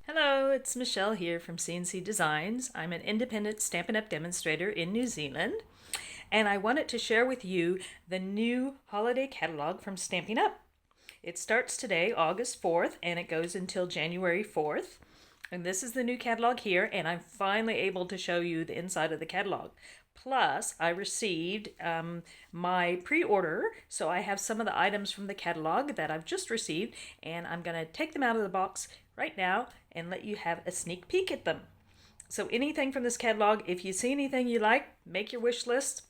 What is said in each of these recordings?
Hello, it's Michelle here from CNC Designs. I'm an independent Stampin' Up! Demonstrator in New Zealand, and I wanted to share with you the new holiday catalog from Stampin' Up! It starts today, August 4th, and it goes until January 4th. And this is the new catalog here, and I'm finally able to show you the inside of the catalog. Plus, I received my pre-order, so I have some of the items from the catalog that I've just received, and I'm going to take them out of the box right now and let you have a sneak peek at them. So anything from this catalog, if you see anything you like, make your wish list,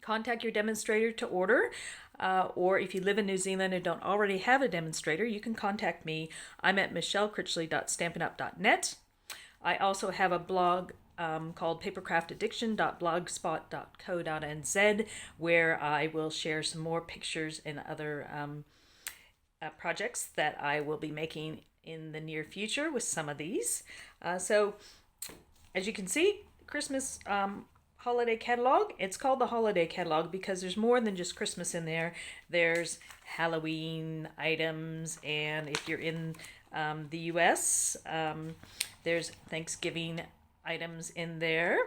contact your demonstrator to order. Or if you live in New Zealand and don't already have a demonstrator, you can contact me. I'm at michellekritchley.stampinup.net. I also have a blog called papercraftaddiction.blogspot.co.nz where I will share some more pictures and other projects that I will be making in the near future with some of these. So as you can see, Christmas holiday catalog. It's called the holiday catalog because there's more than just Christmas in there. There's Halloween items, and if you're in the US, there's Thanksgiving items in there,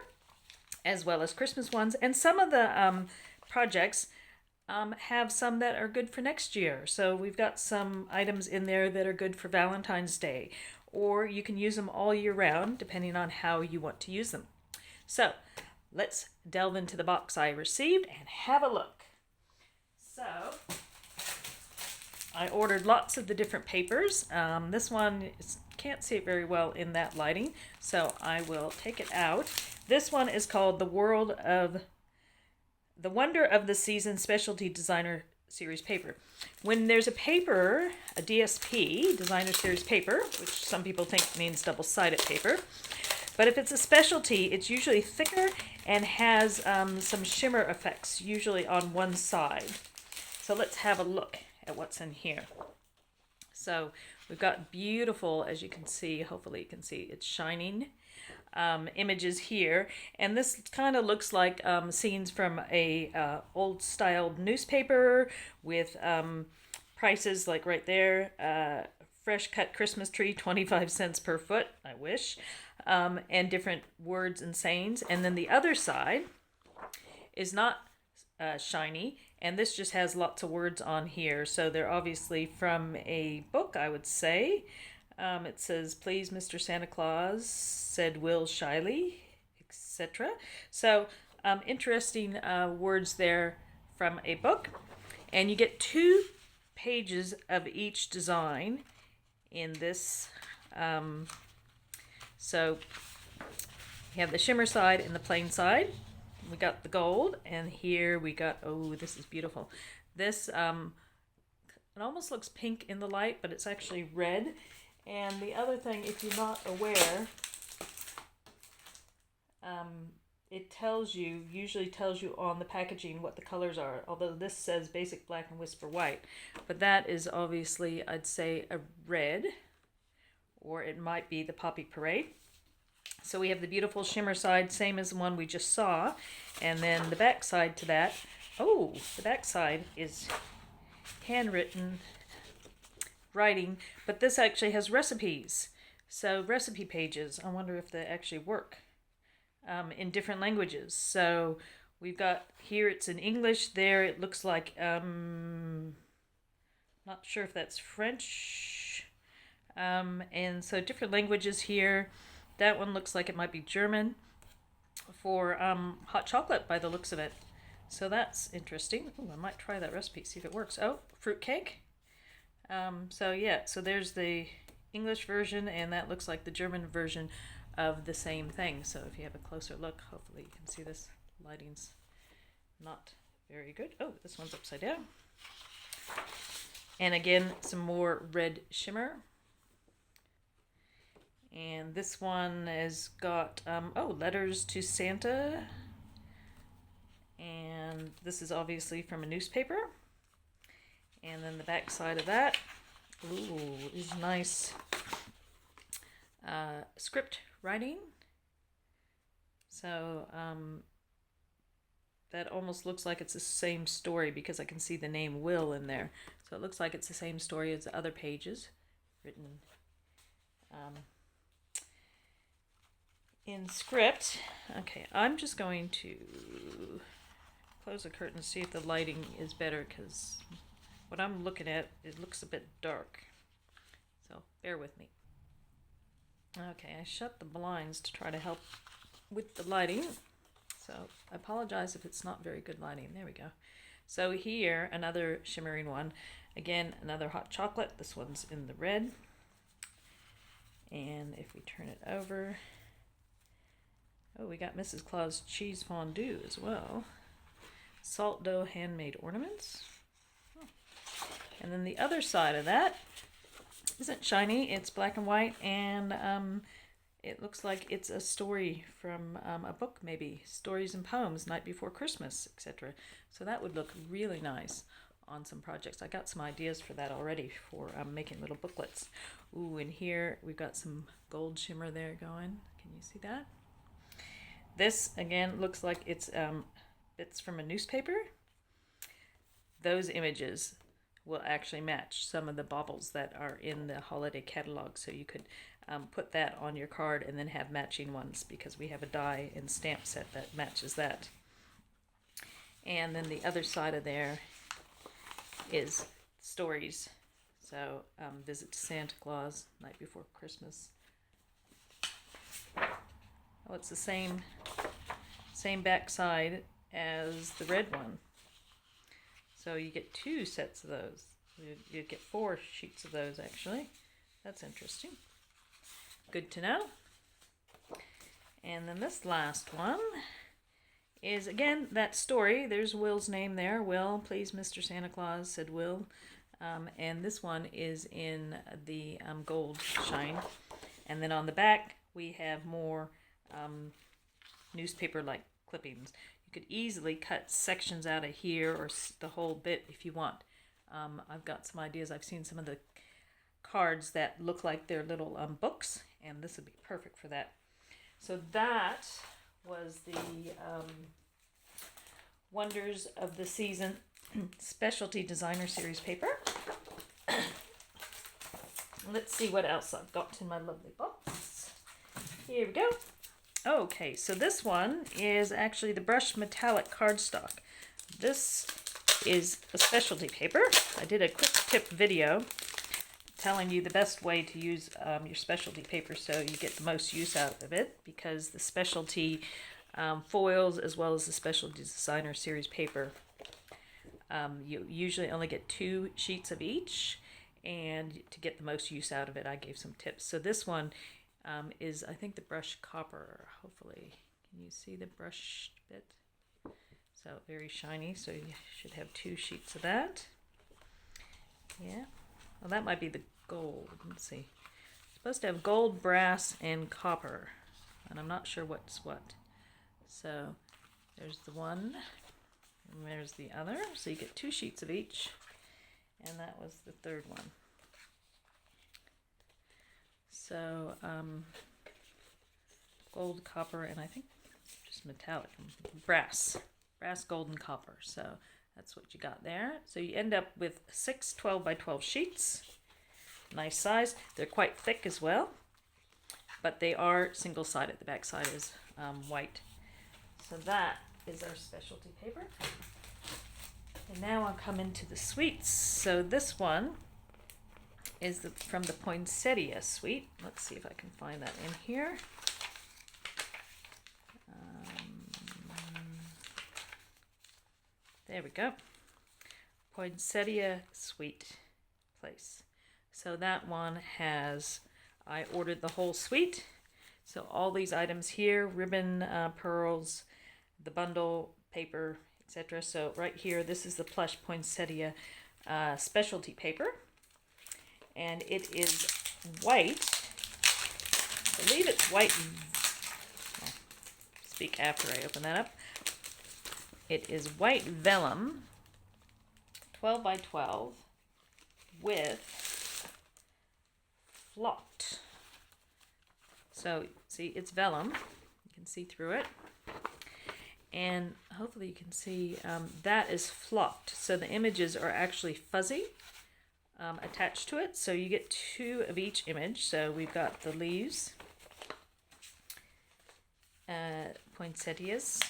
as well as Christmas ones. And some of the projects have some that are good for next year. So we've got some items in there that are good for Valentine's Day, or you can use them all year round depending on how you want to use them. So let's delve into the box I received and have a look. So I ordered lots of the different papers. This one can't see it very well in that lighting, so I will take it out. This one is called The Wonder of the Season Specialty Designer Series paper. When there's a paper, a DSP, Designer Series paper, which some people think means double-sided paper, but if it's a specialty, it's usually thicker and has some shimmer effects, usually on one side. So let's have a look at what's in here. So we've got beautiful, as you can see, hopefully you can see, it's shining images here. And this kind of looks like scenes from a old-styled newspaper with prices like right there. Fresh cut Christmas tree, 25 cents per foot, I wish. And different words and sayings. And then the other side is not shiny, and this just has lots of words on here. So they're obviously from a book, I would say. It says, "Please, Mr. Santa Claus," said Will shyly, etc. So interesting words there from a book. And you get 2 pages of each design in this. So you have the shimmer side and the plain side. We got the gold, and here we got, oh, this is beautiful. This, it almost looks pink in the light, but it's actually red. And the other thing, if you're not aware, it usually tells you on the packaging what the colors are, although this says basic black and whisper white. But that is obviously, I'd say, a red, or it might be the Poppy Parade. So we have the beautiful shimmer side, same as the one we just saw. And then the back side to that, oh, the back side is handwritten writing, but this actually has recipes. So recipe pages, I wonder if they actually work in different languages. So we've got here, it's in English. There it looks like, not sure if that's French. And so different languages here. That one looks like it might be German for hot chocolate by the looks of it. So that's interesting. Oh, I might try that recipe, see if it works. Oh, fruitcake. So yeah, so there's the English version, and that looks like the German version of the same thing. So if you have a closer look, hopefully you can see this. Lighting's not very good. Oh, this one's upside down. And again, some more red shimmer. And this one has got, letters to Santa. And this is obviously from a newspaper. And then the back side of that, ooh, is nice script writing. So that almost looks like it's the same story because I can see the name Will in there. So it looks like it's the same story as the other pages written in script. Okay, I'm just going to close the curtain and see if the lighting is better, because what I'm looking at, it looks a bit dark. So bear with me. Okay, I shut the blinds to try to help with the lighting. So I apologize if it's not very good lighting. There we go. So here, another shimmering one. Again, another hot chocolate. This one's in the red. And if we turn it over, oh, we got Mrs. Claus cheese fondue as well. Salt dough handmade ornaments. Oh. And then the other side of that isn't shiny. It's black and white, and it looks like it's a story from a book, maybe. Stories and poems, Night Before Christmas, etc. So that would look really nice on some projects. I got some ideas for that already for making little booklets. Ooh, and here we've got some gold shimmer there going. Can you see that? This, again, looks like it's bits from a newspaper. Those images will actually match some of the baubles that are in the holiday catalog, so you could put that on your card and then have matching ones, because we have a die and stamp set that matches that. And then the other side of there is stories. So Visit to Santa Claus, Night Before Christmas. Oh, it's the same back side as the red one. So you get 2 sets of those. You get 4 sheets of those, actually. That's interesting. Good to know. And then this last one is, again, that story. There's Will's name there. Will, please, Mr. Santa Claus, said Will. And this one is in the gold shine. And then on the back, we have more newspaper-like clippings. You could easily cut sections out of here or the whole bit if you want. I've got some ideas. I've seen some of the cards that look like they're little books, and this would be perfect for that. So that was the Wonders of the Season Specialty Designer Series paper. Let's see what else I've got in my lovely box. Here we go. Okay, so this one is actually the brushed metallic cardstock. This is a specialty paper. I did a quick tip video telling you the best way to use your specialty paper so you get the most use out of it, because the specialty foils as well as the specialty designer series paper, you usually only get 2 sheets of each, and to get the most use out of it, I gave some tips. So this one is, I think, the brushed copper. Hopefully, can you see the brushed bit? So very shiny, so you should have 2 sheets of that. Yeah, well, that might be the gold. Let's see. It's supposed to have gold, brass, and copper, and I'm not sure what's what. So there's the one, and there's the other. So you get 2 sheets of each, and that was the third one. So gold, copper, and I think just metallic, brass, gold, and copper. So that's what you got there. So you end up with 6 12 by 12 sheets. Nice size. They're quite thick as well, but they are single-sided. The back side is white. So that is our specialty paper. And now I'll come into the suites. So this one is from the Poinsettia suite. Let's see if I can find that in here. There we go. Poinsettia suite place. So that one has, I ordered the whole suite. So all these items here, ribbon, pearls, the bundle, paper, etc. So right here, this is the plush poinsettia specialty paper. And it is white. I believe it's white. I'll speak after I open that up. It is white vellum, 12 by 12, with flocked. So see, it's vellum. You can see through it. And hopefully you can see that is flocked. So the images are actually fuzzy attached to it. So you get 2 of each image. So we've got the leaves. poinsettias.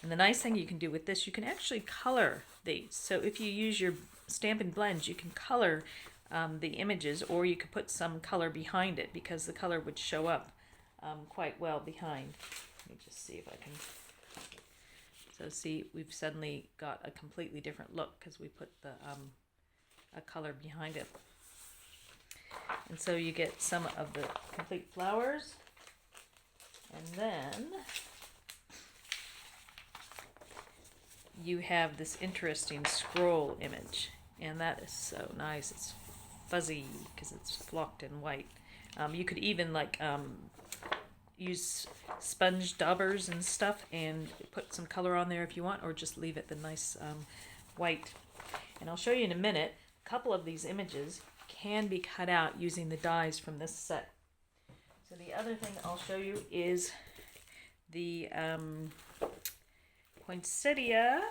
And the nice thing you can do with this, you can actually color these. So if you use your Stampin' Blends, you can color the images, or you could put some color behind it because the color would show up quite well behind. Let me just see if I can. So see, we've suddenly got a completely different look because we put the a color behind it. And so you get some of the complete flowers, and then you have this interesting scroll image, and that is so nice. It's fuzzy because it's flocked in white. You could even like use sponge daubers and stuff and put some color on there if you want, or just leave it the nice white. And I'll show you in a minute, a couple of these images can be cut out using the dies from this set. So the other thing I'll show you is the Poinsettia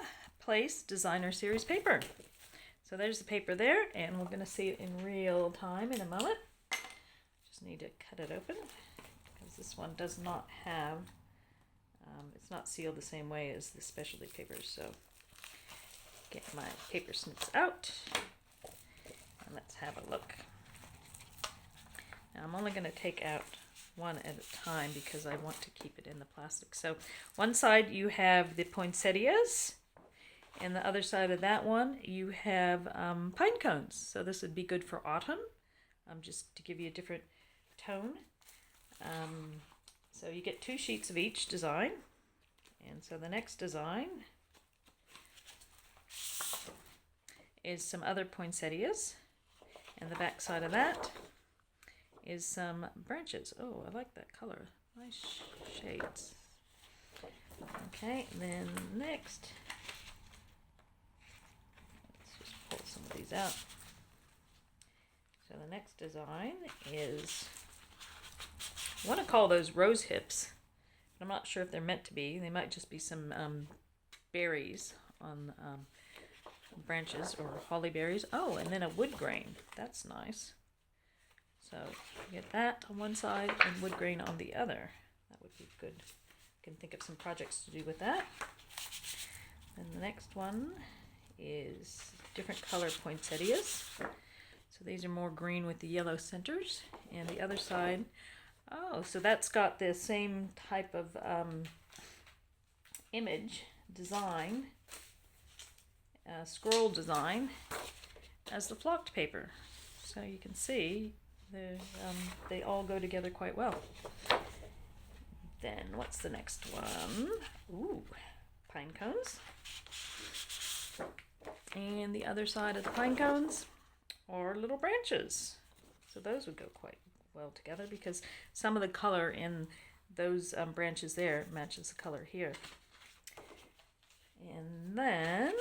Place Designer Series paper. So there's the paper there, and we're going to see it in real time in a moment. Just need to cut it open because this one does not have, it's not sealed the same way as the specialty papers. So get my paper snips out and let's have a look. Now I'm only going to take out one at a time because I want to keep it in the plastic. So one side you have the poinsettias, and the other side of that one you have pine cones. So this would be good for autumn, just to give you a different tone. So you get 2 sheets of each design, and so the next design is some other poinsettias, and the back side of that is some branches. Oh, I like that color. Nice shades. Okay, and then next, let's just pull some of these out. So the next design is, I want to call those rose hips, but I'm not sure if they're meant to be. They might just be some berries on branches, or holly berries. Oh, and then a wood grain. That's nice. So you get that on one side and wood grain on the other. That would be good. You can think of some projects to do with that. And the next one is different color poinsettias. So these are more green with the yellow centers. And the other side, oh, so that's got the same type of image design, scroll design, as the flocked paper. So you can see they all go together quite well. Then what's the next one? Ooh, pine cones. And the other side of the pine cones are little branches. So those would go quite well together because some of the color in those branches there matches the color here. And then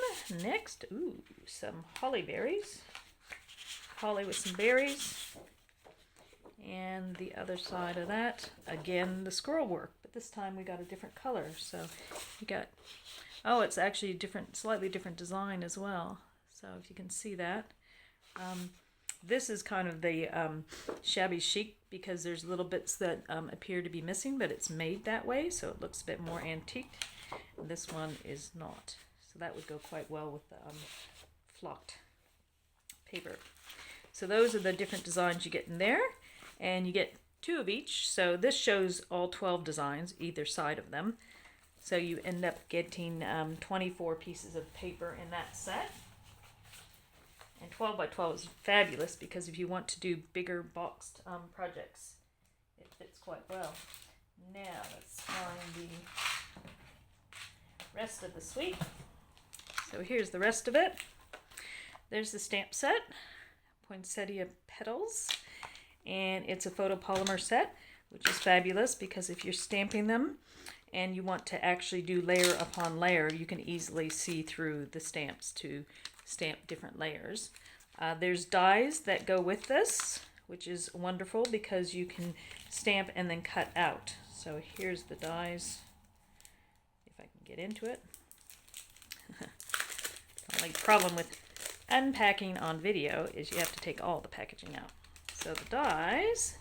next, ooh, some holly berries. Holly with some berries. And the other side of that, again, the scroll work, but this time we got a different color. So you got, oh, it's actually a different, slightly different design as well. So if you can see that. This is kind of the shabby chic because there's little bits that appear to be missing, but it's made that way, so it looks a bit more antiqued. And this one is not. So that would go quite well with the flocked paper. So those are the different designs you get in there. And you get 2 of each. So this shows all 12 designs, either side of them. So you end up getting 24 pieces of paper in that set. And 12 by 12 is fabulous because if you want to do bigger boxed projects, it fits quite well. Now let's find the rest of the suite. So here's the rest of it. There's the stamp set, Poinsettia Petals, and it's a photopolymer set, which is fabulous because if you're stamping them and you want to actually do layer upon layer, you can easily see through the stamps to stamp different layers. There's dies that go with this, which is wonderful because you can stamp and then cut out. So here's the dies, if I can get into it. The only problem with unpacking on video is you have to take all the packaging out. So the dies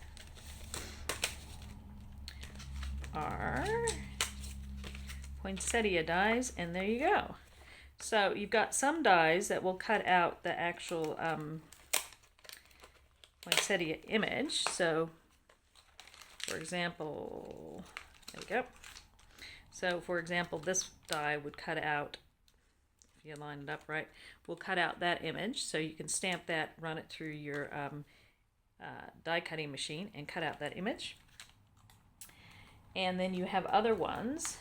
are poinsettia dies, and there you go. So you've got some dies that will cut out the actual poinsettia image. So for example, there we go. So for example, this die would cut out, if you line it up right, will cut out that image. So you can stamp that, run it through your die cutting machine and cut out that image. And then you have other ones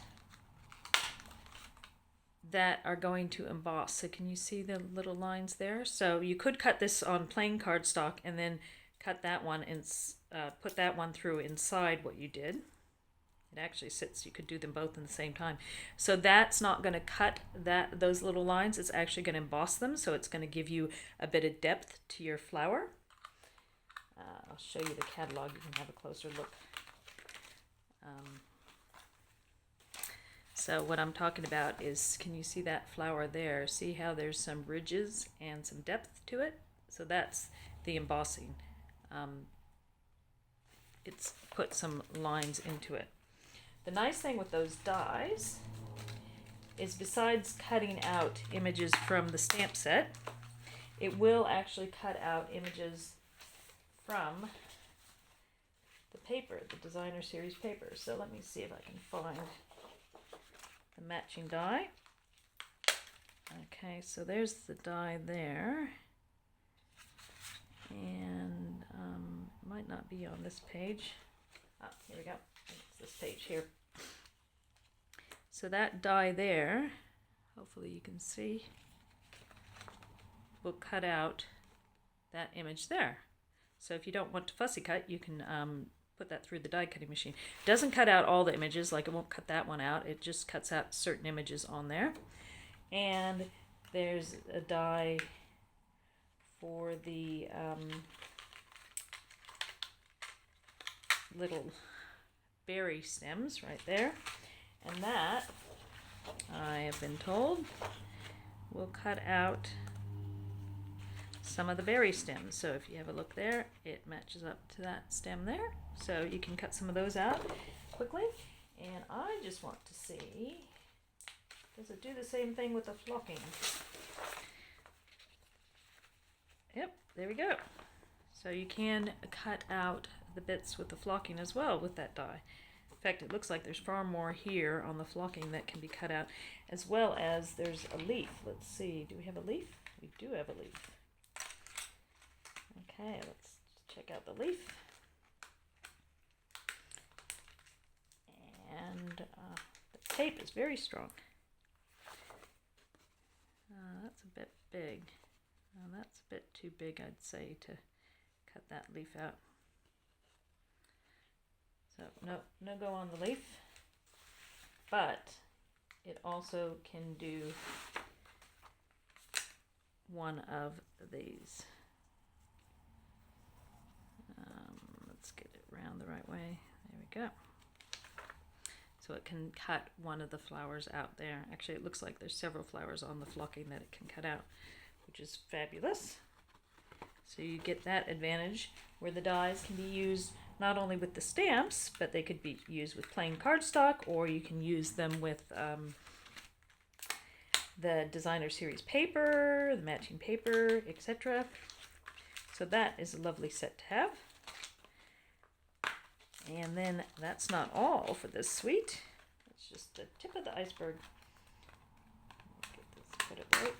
that are going to emboss. So can you see the little lines there? So you could cut this on plain cardstock and then cut that one and put that one through inside what you did. It actually sits, you could do them both in the same time. So that's not going to cut those little lines, it's actually going to emboss them, so it's going to give you a bit of depth to your flower. I'll show you the catalog, you can have a closer look. So what I'm talking about is, can you see that flower there? See how there's some ridges and some depth to it? So that's the embossing. It's put some lines into it. The nice thing with those dies is, besides cutting out images from the stamp set, it will actually cut out images from the paper, the designer series paper. So let me see if I can find the matching die. Okay, so there's the die there, and it might not be on this page. Here we go. It's this page here. So that die there, hopefully you can see, will cut out that image there. So if you don't want to fussy cut, you can put that through the die cutting machine. It doesn't cut out all the images, like it won't cut that one out. It just cuts out certain images on there. And there's a die for the little berry stems right there. And that, I have been told, will cut out some of the berry stems. So if you have a look there, it matches up to that stem there. So you can cut some of those out quickly. And I just want to see, does it do the same thing with the flocking? Yep, there we go. So you can cut out the bits with the flocking as well with that die. In fact, it looks like there's far more here on the flocking that can be cut out, as well as there's a leaf. Let's see, do we have a leaf? We do have a leaf. Okay, let's check out the leaf. And the tape is very strong. That's a bit big. That's a bit too big, I'd say, to cut that leaf out. So no go on the leaf, but it also can do one of these. Let's get it around the right way. There we go. So it can cut one of the flowers out there. Actually, it looks like there's several flowers on the flocking that it can cut out, which is fabulous. So you get that advantage where the dies can be used not only with the stamps, but they could be used with plain cardstock, or you can use them with the designer series paper, the matching paper, etc. So that is a lovely set to have. And then that's not all for this suite. It's just the tip of the iceberg. Get this, put it right.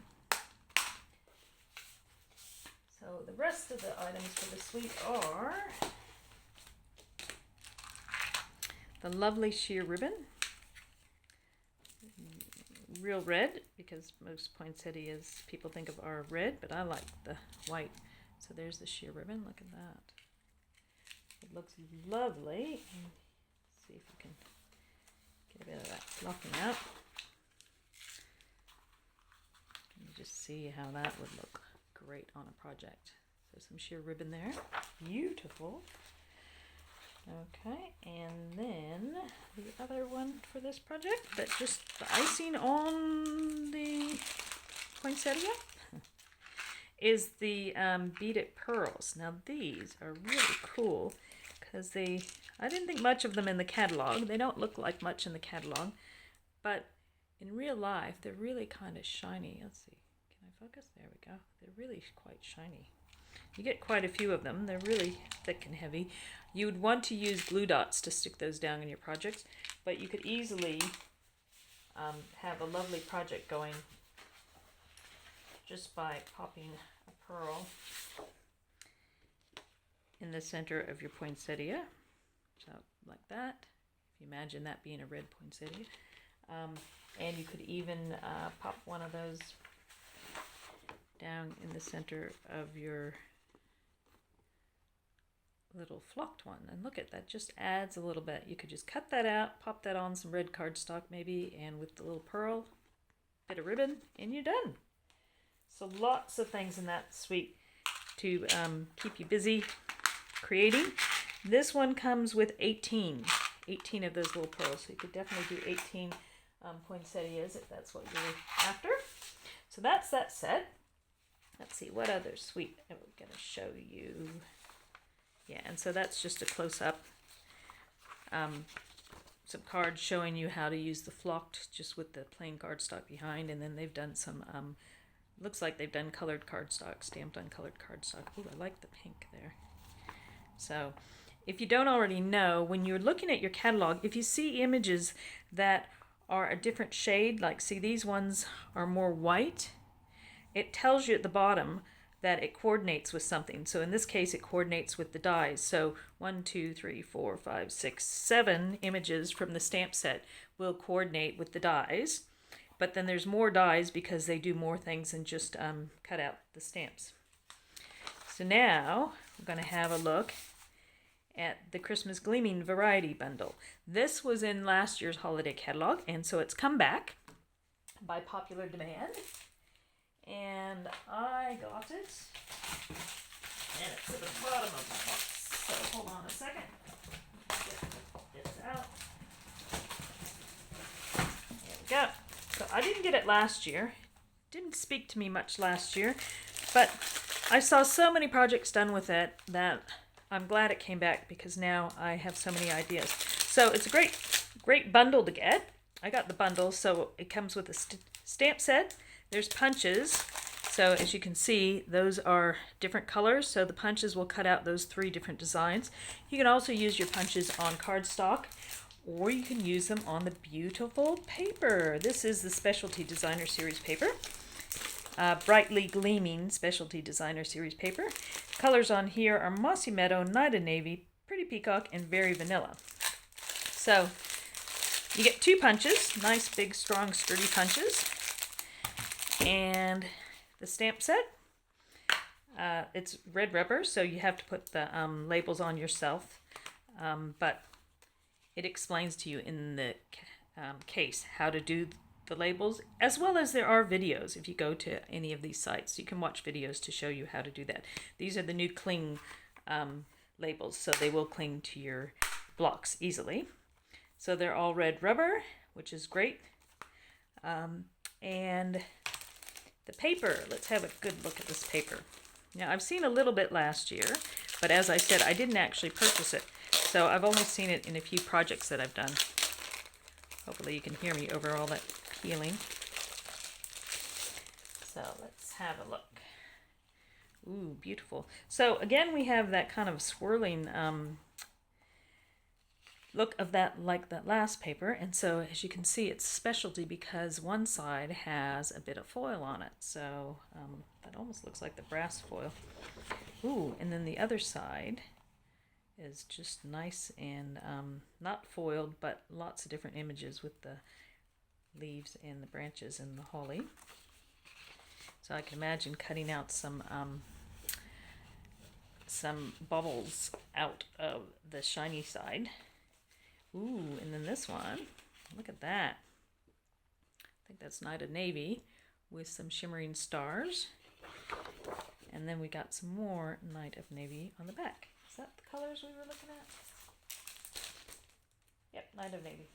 So the rest of the items for the suite are the lovely sheer ribbon, real red, because most poinsettias people think of are red, but I like the white. So there's the sheer ribbon. Look at that. It looks lovely. Let's see if we can get a bit of that flocking out. Can you just see how that would look great on a project? So some sheer ribbon there. Beautiful. Okay, and then the other one for this project, but just the icing on the poinsettia, is the beaded pearls. Now these are really cool because they I didn't think much of them in the catalog. They don't look like much in the catalog, but in real life, they're really kind of shiny. Let's see. Can I focus? There we go. They're really quite shiny. You get quite a few of them. They're really thick and heavy. You would want to use glue dots to stick those down in your projects, but you could easily have a lovely project going just by popping a pearl in the center of your poinsettia. So like that. If you imagine that being a red poinsettia. And you could even pop one of those down in the center of your little flocked one, and look at that, just adds a little bit. You could just cut that out, pop that on some red cardstock maybe, and with the little pearl, bit of ribbon, and you're done. So lots of things in that suite to keep you busy creating. This one comes with 18 of those little pearls, so you could definitely do 18 poinsettias if that's what you're after. So that's that set. Let's see what other suite I'm going to show you. Yeah, and so that's just a close-up. Some cards showing you how to use the flocked just with the plain cardstock behind, and then they've done some, looks like they've done colored cardstock, stamped on colored cardstock. Ooh, I like the pink there. So if you don't already know, when you're looking at your catalog, if you see images that are a different shade, like see these ones are more white, it tells you at the bottom that it coordinates with something. So in this case, it coordinates with the dies. So 1, 2, 3, 4, 5, 6, 7 images from the stamp set will coordinate with the dies. But then there's more dies because they do more things than just cut out the stamps. So now we're going to have a look at the Christmas Gleaming Variety Bundle. This was in last year's holiday catalog, and so it's come back by popular demand. And I got it, and it's at the bottom of the box. So hold on a second. Get this out. There we go. So I didn't get it last year. Didn't speak to me much last year, but I saw so many projects done with it that I'm glad it came back because now I have so many ideas. So it's a great bundle to get. I got the bundle, so it comes with a stamp set. There's punches, so as you can see, those are different colors, so the punches will cut out those 3 different designs. You can also use your punches on cardstock, or you can use them on the beautiful paper. This is the Specialty Designer Series paper, brightly gleaming Specialty Designer Series paper. Colors on here are Mossy Meadow, Night of Navy, Pretty Peacock, and Very Vanilla. So you get 2 punches, nice big strong sturdy punches. And the stamp set, it's red rubber, so you have to put the labels on yourself, but it explains to you in the case how to do the labels, as well as there are videos. If you go to any of these sites, you can watch videos to show you how to do that. These are the new cling labels, so they will cling to your blocks easily. So they're all red rubber, which is great. And the paper, let's have a good look at this paper. Now, I've seen a little bit last year, but as I said, I didn't actually purchase it. So I've only seen it in a few projects that I've done. Hopefully you can hear me over all that peeling. So let's have a look. Ooh, beautiful. So again, we have that kind of swirling look of that, like that last paper, and so as you can see, it's specialty because one side has a bit of foil on it, so that almost looks like the brass foil. Ooh, and then the other side is just nice and not foiled, but lots of different images with the leaves and the branches and the holly. So I can imagine cutting out some bubbles out of the shiny side. Ooh, and then this one, look at that. I think that's Night of Navy with some shimmering stars. And then we got some more Night of Navy on the back. Is that the colors we were looking at? Yep, Night of Navy.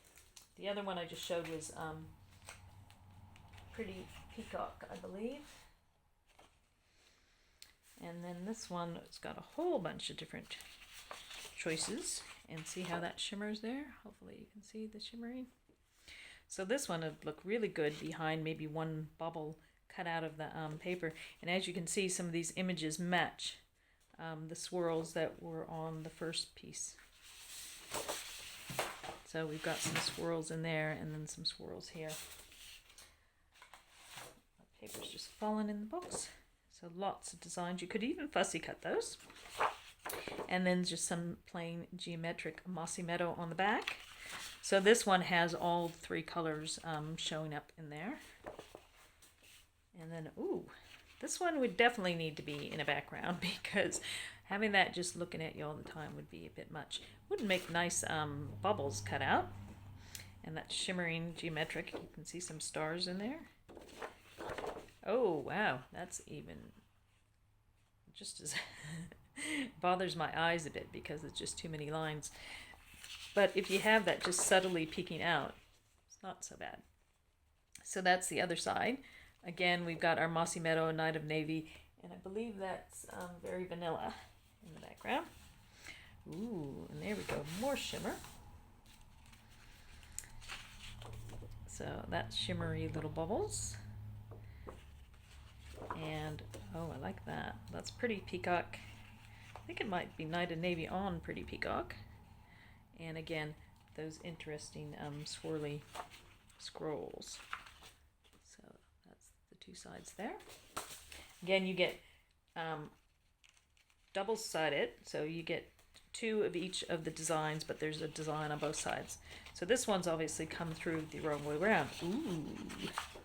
The other one I just showed was Pretty Peacock, I believe. And then this one, it's got a whole bunch of different choices. And see how that shimmers there? Hopefully you can see the shimmering. So this one would look really good behind maybe one bubble cut out of the paper. And as you can see, some of these images match the swirls that were on the first piece. So we've got some swirls in there and then some swirls here. The paper's just fallen in the box. So lots of designs. You could even fussy cut those. And then just some plain geometric mossy meadow on the back. So this one has all three colors showing up in there. And then, ooh, this one would definitely need to be in a background because having that just looking at you all the time would be a bit much. Wouldn't make nice bubbles cut out. And that shimmering geometric, you can see some stars in there. Oh, wow, that's even just as bothers my eyes a bit because it's just too many lines. But if you have that just subtly peeking out, it's not so bad. So that's the other side. Again, we've got our Mossy Meadow, Night of Navy, and I believe that's very vanilla in the background. Ooh, and there we go, more shimmer. So that's shimmery little bubbles. And, oh, I like that. That's Pretty Peacock. I think it might be Night of Navy on Pretty Peacock. And again, those interesting swirly scrolls. So that's the two sides there. Again, you get double-sided, so you get two of each of the designs, but there's a design on both sides. So this one's obviously come through the wrong way around. Ooh,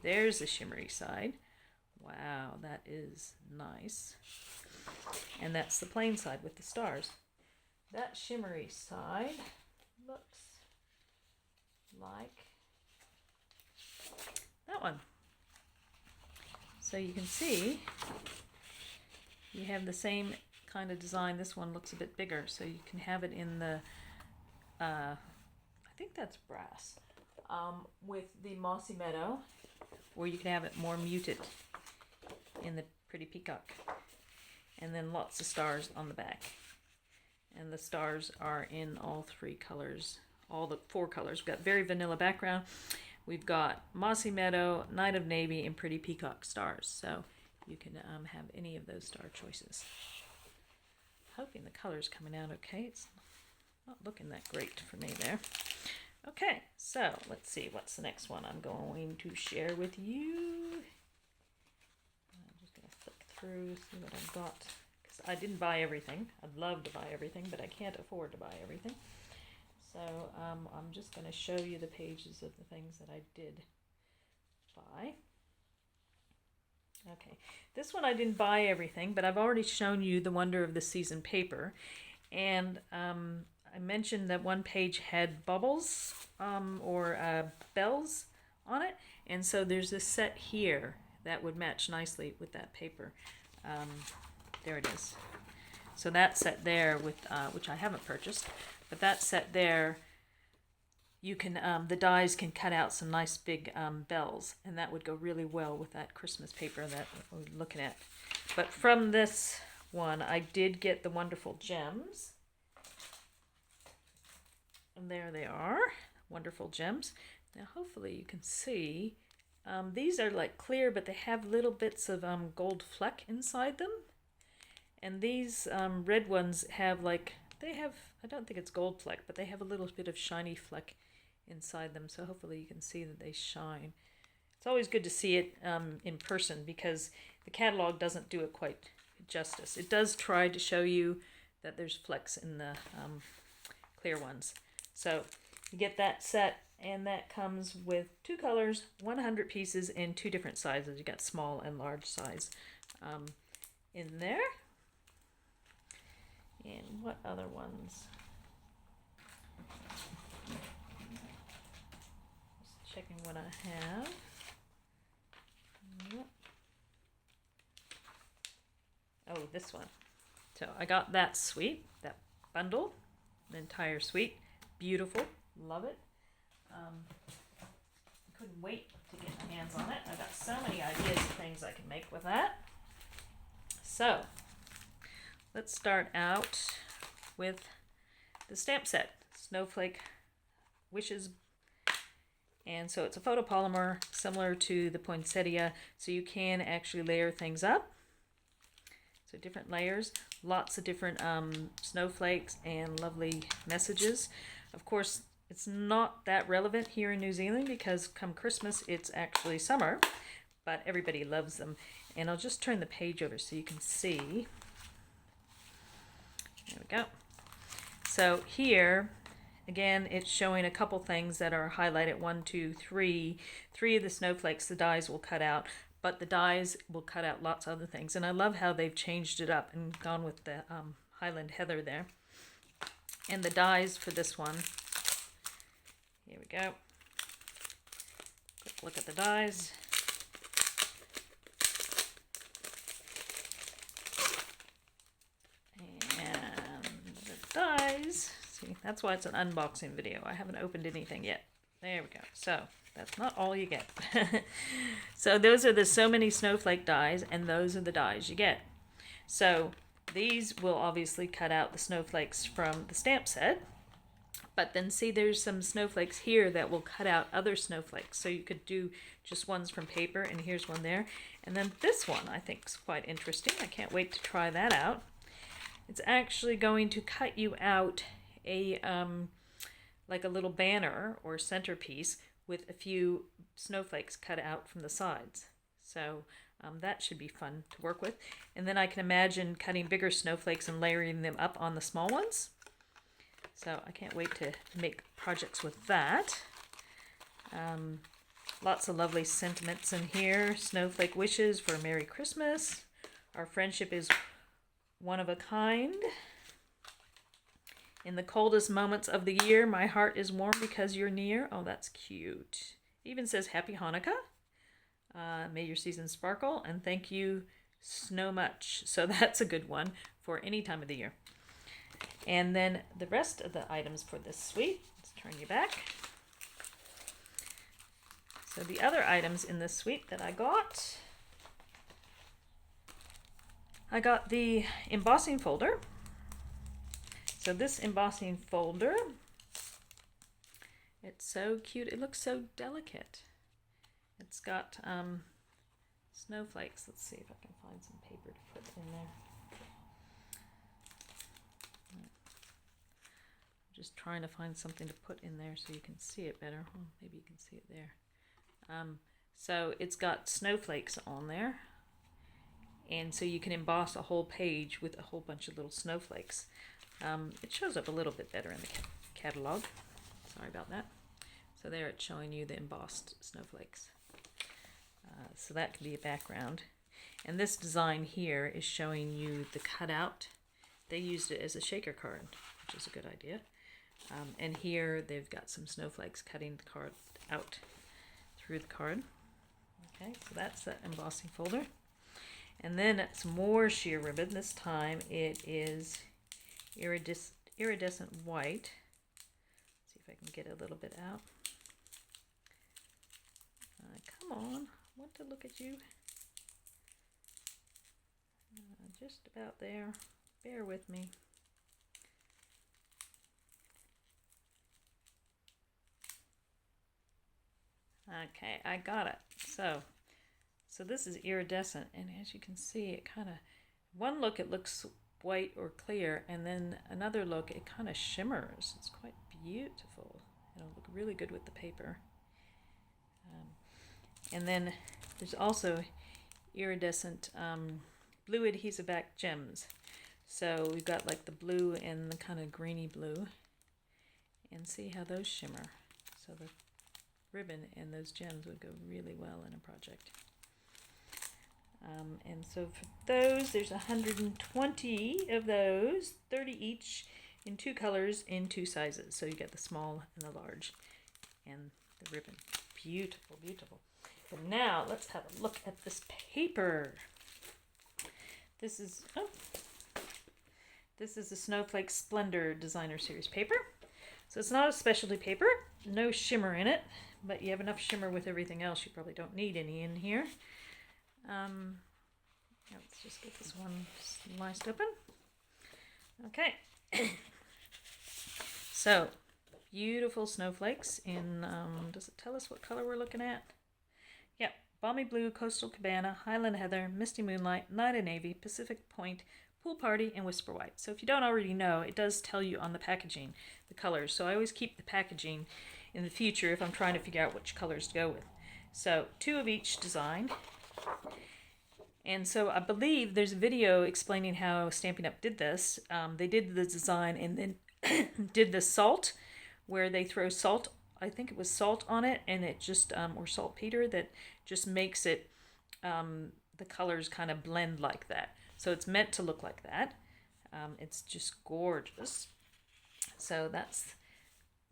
there's the shimmery side. Wow, that is nice. And that's the plain side with the stars. That shimmery side looks like that one. So you can see you have the same kind of design. This one looks a bit bigger, so you can have it in the, I think that's brass, with the Mossy Meadow, or you can have it more muted in the Pretty Peacock. And then lots of stars on the back. And the stars are in all three colors, all the four colors. We've got very vanilla background. We've got Mossy Meadow, Night of Navy, and Pretty Peacock stars. So you can have any of those star choices. Hoping the color's coming out okay. It's not looking that great for me there. Okay, so let's see what's the next one I'm going to share with you. I'm just going to flick through, see what I've got. Because I didn't buy everything. I'd love to buy everything, but I can't afford to buy everything. So I'm just going to show you the pages of the things that I did buy. Okay, this one I didn't buy everything, but I've already shown you the wonder of the season paper. And I mentioned that one page had bubbles or bells on it. And so there's this set here that would match nicely with that paper. There it is. So that set there, with which I haven't purchased, but that set there, you can the dies can cut out some nice big bells, and that would go really well with that Christmas paper that we're looking at. But from this one, I did get the wonderful gems, and there they are, wonderful gems. Now hopefully you can see these are like clear, but they have little bits of gold fleck inside them. And these red ones have like, I don't think it's gold fleck, but they have a little bit of shiny fleck inside them. So hopefully you can see that they shine. It's always good to see it in person because the catalog doesn't do it quite justice. It does try to show you that there's flecks in the clear ones. So you get that set, and that comes with two colors, 100 pieces in two different sizes. You got small and large size in there. And what other ones? Just checking what I have. Yep. Oh, this one. So I got that suite, that bundle, the entire suite. Beautiful. Love it. Couldn't wait to get my hands on it. I've got so many ideas of things I can make with that. So let's start out with the stamp set, Snowflake Wishes. And so it's a photopolymer similar to the poinsettia, so you can actually layer things up. So different layers, lots of different snowflakes and lovely messages. Of course, it's not that relevant here in New Zealand because come Christmas, it's actually summer, but everybody loves them. And I'll just turn the page over so you can see. There we go. So here, again, it's showing a couple things that are highlighted. 1, 2, 3. 3 of the snowflakes, the dies will cut out, but the dies will cut out lots of other things. And I love how they've changed it up and gone with the Highland Heather there. And the dies for this one, here we go. Quick look at the dies. Dies. See, that's why it's an unboxing video. I haven't opened anything yet. There we go. So that's not all you get. So those are the so many snowflake dies, and those are the dies you get. So these will obviously cut out the snowflakes from the stamp set, but then see there's some snowflakes here that will cut out other snowflakes. So you could do just ones from paper, and here's one there. And then this one I think is quite interesting. I can't wait to try that out. It's actually going to cut you out a like a little banner or centerpiece with a few snowflakes cut out from the sides. So that should be fun to work with. And then I can imagine cutting bigger snowflakes and layering them up on the small ones. So I can't wait to make projects with that. Lots of lovely sentiments in here. Snowflake wishes for a Merry Christmas. Our friendship is one of a kind. In the coldest moments of the year, my heart is warm because you're near. Oh, that's cute. It even says Happy Hanukkah. May your season sparkle, and thank you so much. So that's a good one for any time of the year. And then the rest of the items for this suite, let's turn you back. So the other items in this suite that I got the embossing folder. So this embossing folder, it's so cute. It looks so delicate. It's got snowflakes. Let's see if I can find some paper to put in there. I'm just trying to find something to put in there so you can see it better. Well, maybe you can see it there. So it's got snowflakes on there. And so you can emboss a whole page with a whole bunch of little snowflakes. It shows up a little bit better in the catalog. Sorry about that. So there it's showing you the embossed snowflakes. So that can be a background. And this design here is showing you the cutout. They used it as a shaker card, which is a good idea. And here they've got some snowflakes cutting the card out through the card. Okay, so that's the embossing folder. And then some more sheer ribbon. This time it is iridescent white. Let's see if I can get a little bit out. Come on, I want to look at you. Just about there. Bear with me. Okay, I got it. So this is iridescent, and as you can see, it kind of, one look it looks white or clear, and then another look it kind of shimmers. It's quite beautiful. It'll look really good with the paper. And then there's also iridescent blue adhesive back gems. So we've got like the blue and the kind of greeny blue, and see how those shimmer. So the ribbon and those gems would go really well in a project. And so for those, there's 120 of those, 30 each in 2 colors in 2 sizes. So you get the small and the large and the ribbon. Beautiful, beautiful. But now let's have a look at this paper. This is the Snowflake Splendor Designer Series paper. So it's not a specialty paper, no shimmer in it, but you have enough shimmer with everything else. You probably don't need any in here. Let's just get this one sliced open. Okay. So, beautiful snowflakes in, does it tell us what color we're looking at? Yep, Balmy Blue, Coastal Cabana, Highland Heather, Misty Moonlight, Night of Navy, Pacific Point, Pool Party, and Whisper White. So if you don't already know, it does tell you on the packaging the colors. So I always keep the packaging in the future if I'm trying to figure out which colors to go with. So 2 of each design. And so I believe there's a video explaining how Stampin' Up! Did this. They did the design and then did the salt, where they throw salt, I think it was salt on it, and it just, or saltpeter, that just makes it, the colors kind of blend like that. So it's meant to look like that. It's just gorgeous. So that's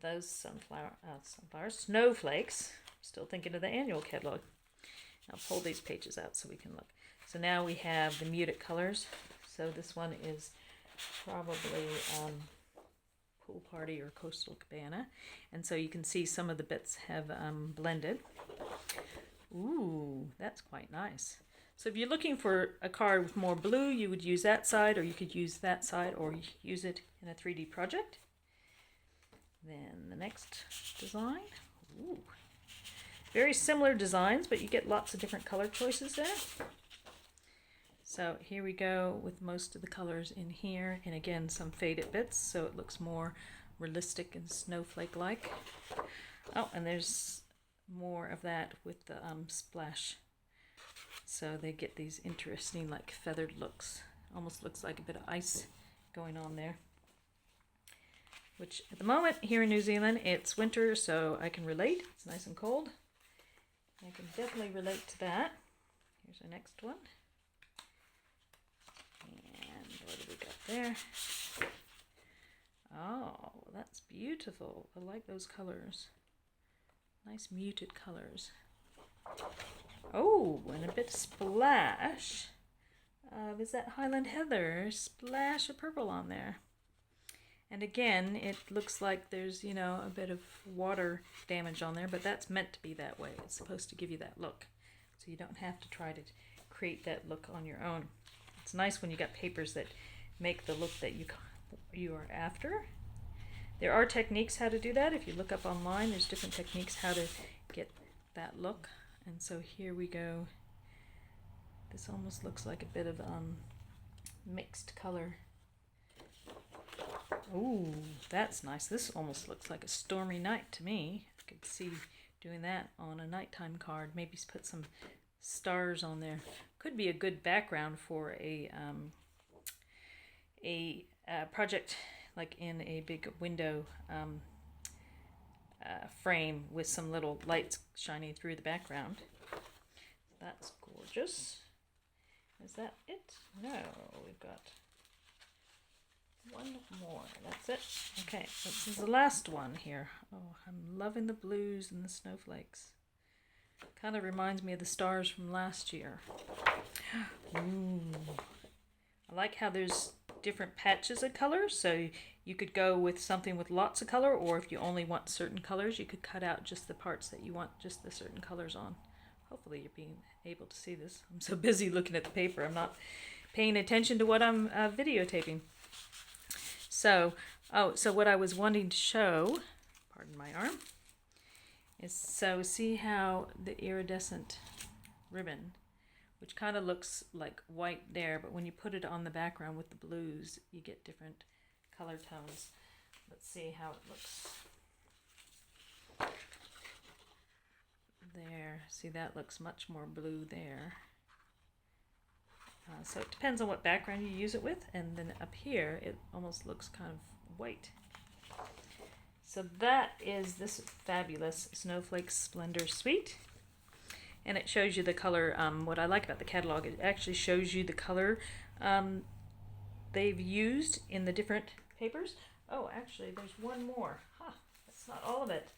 those snowflakes. Still thinking of the annual catalog. I'll pull these pages out so we can look. So now we have the muted colors. So this one is probably Pool Party or Coastal Cabana. And so you can see some of the bits have blended. Ooh, that's quite nice. So if you're looking for a card with more blue, you would use that side, or you could use that side, or use it in a 3D project. Then the next design. Ooh. Very similar designs, but you get lots of different color choices there. So here we go with most of the colors in here, and again some faded bits so it looks more realistic and snowflake-like. Oh, and there's more of that with the splash. So they get these interesting like feathered looks. Almost looks like a bit of ice going on there. Which at the moment here in New Zealand it's winter, so I can relate. It's nice and cold. I can definitely relate to that. Here's our next one. And what do we got there? Oh, that's beautiful. I like those colors. Nice muted colors. Oh, and a bit of splash. Is that Highland Heather? Splash of purple on there. And again, it looks like there's, you know, a bit of water damage on there, but that's meant to be that way. It's supposed to give you that look. So you don't have to try to create that look on your own. It's nice when you got papers that make the look that you are after. There are techniques how to do that. If you look up online, there's different techniques how to get that look. And so here we go. This almost looks like a bit of mixed color. Ooh, that's nice. This almost looks like a stormy night to me. I could see doing that on a nighttime card. Maybe put some stars on there. Could be a good background for a project like in a big window frame with some little lights shining through the background. That's gorgeous. Is that it? No, we've got one more. That's it. Okay, this is the last one here. Oh, I'm loving the blues and the snowflakes. Kind of reminds me of the stars from last year. Ooh. I like how there's different patches of color, so you could go with something with lots of color, or if you only want certain colors, you could cut out just the parts that you want just the certain colors on. Hopefully you're being able to see this. I'm so busy looking at the paper, I'm not paying attention to what I'm videotaping. So what I was wanting to show, pardon my arm, is so see how the iridescent ribbon, which kind of looks like white there, but when you put it on the background with the blues, you get different color tones. Let's see how it looks. There, see that looks much more blue there. So it depends on what background you use it with, and then up here it almost looks kind of white. So that is this fabulous Snowflake Splendor Suite, and it shows you the color. What I like about the catalog, it actually shows you the color they've used in the different papers. Oh, actually there's one more. That's not all of it.